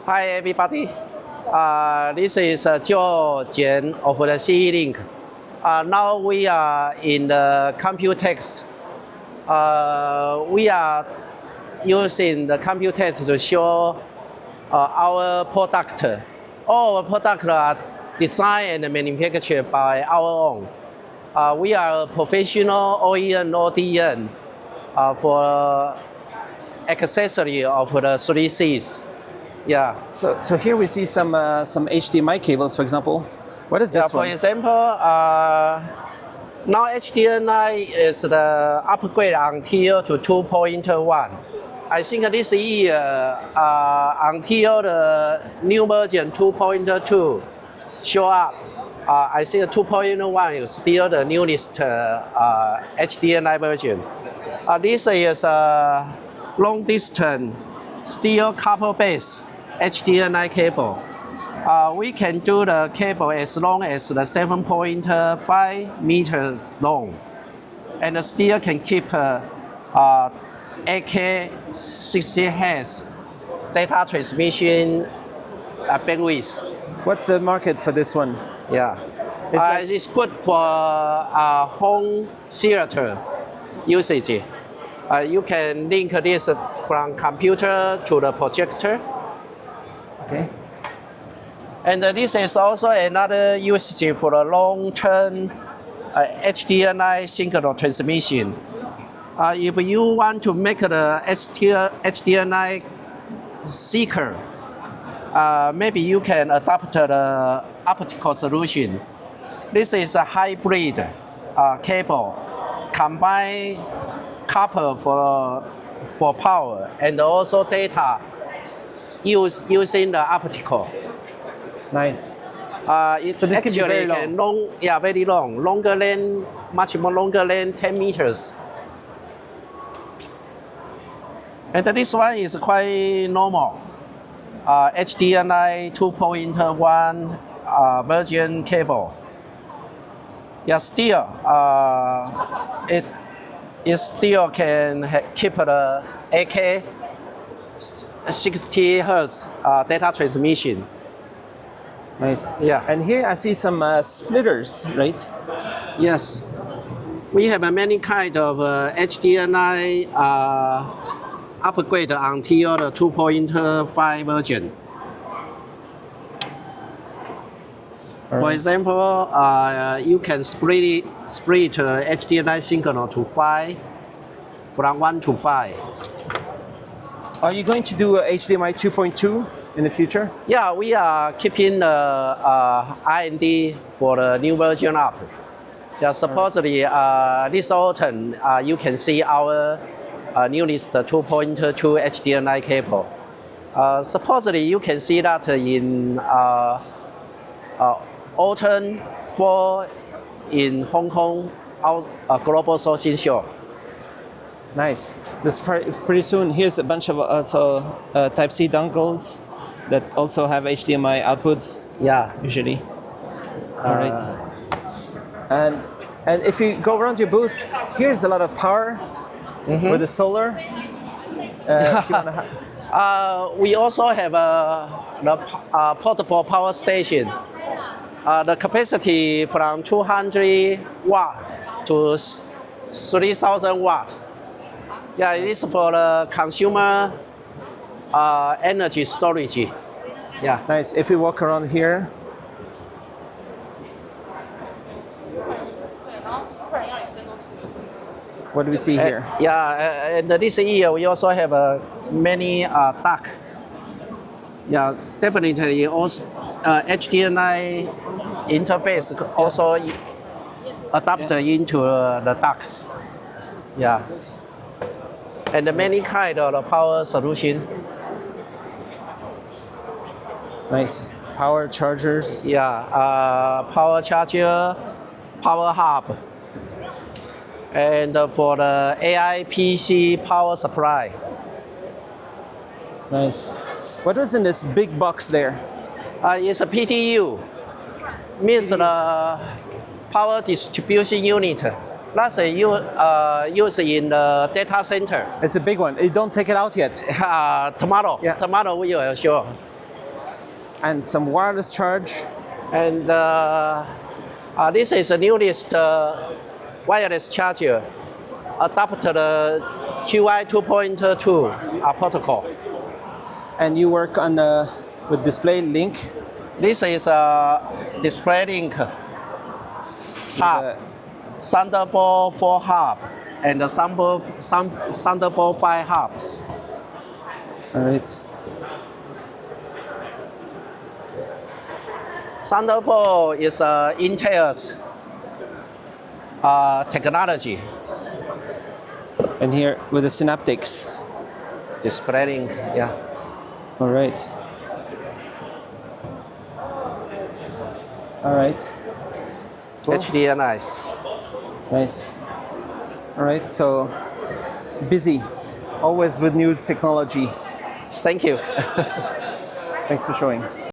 Hi everybody. This is Joe Jian of the CE-Link. Now we are in the Computex. We are using the Computex to show our product. All our products are designed and manufactured by our own. We are a professional OEM ODM for accessory of the 3Cs. Yeah. So here we see some HDMI cables, for example. What is this one? For example, now HDMI is the upgrade until to 2.1. I think this year until the new version 2.2 show up. I think 2.1 is still the newest HDMI version. This is a long distance steel copper-based HDMI cable. We can do the cable as long as the 7.5 meters long, and still can keep 8K 60 Hz data transmission bandwidth. What's the market for this one? Yeah, it's good for home theater usage. You can link this from computer to the projector. Okay. And this is also another usage for the long-term HDMI signal transmission. If you want to make the HDMI thicker, maybe you can adopt the optical solution. This is a hybrid cable, combine copper for power and also data using the optical. Nice. It's so this actually can be very long. Very long, much more longer than 10 meters. And this one is quite normal. HDMI 2.1 version cable. Yeah, still, it still can keep the 8K 60 Hz data transmission. Nice. Yeah. And here I see some splitters, right? Yes. We have many kind of HDMI upgrade until the 2.5 version. For example, you can split HDMI signal to 5, from 1 to 5. Are you going to do a HDMI 2.2 in the future? Yeah, we are keeping the R&D for the new version up. Yeah, supposedly this autumn you can see our newest 2.2 HDMI cable. Supposedly you can see that in autumn 4 in Hong Kong global sourcing show. Nice. This pretty soon. Here's a bunch of also Type-C dongles that also have HDMI outputs. Yeah. Usually. All right. And if you go around your booth, here's a lot of power with the solar. If you wanna we also have the portable power station. The capacity from 200 watt to 3,000 watt. Yeah, it is for the consumer energy storage. Yeah. Nice. If we walk around here. What do we see here? Yeah, and this year we also have many duct. Yeah, definitely also HDMI interface also adapted into the ducts. Yeah. And many kind of power solution. Nice. Power chargers. Yeah, power charger, power hub, and for the AI PC power supply. Nice. What was in this big box there? It's a PDU, means the power distribution unit. That's used in the data center. It's a big one. You don't take it out yet. Tomorrow. Yeah. Tomorrow we will show. and some wireless charge. And this is the newest wireless charger adapted QI 2.2 protocol. And you work on with DisplayLink. This is a DisplayLink hub, Thunderbolt 4 hub, and the Thunderbolt 5 hubs. All right. Thunderbolt is Intel's technology. And here with the Synaptics. DisplayLink, yeah. All right. All right. Cool. HDMI, nice. Nice. All right, so busy, always with new technology. Thank you. Thanks for showing.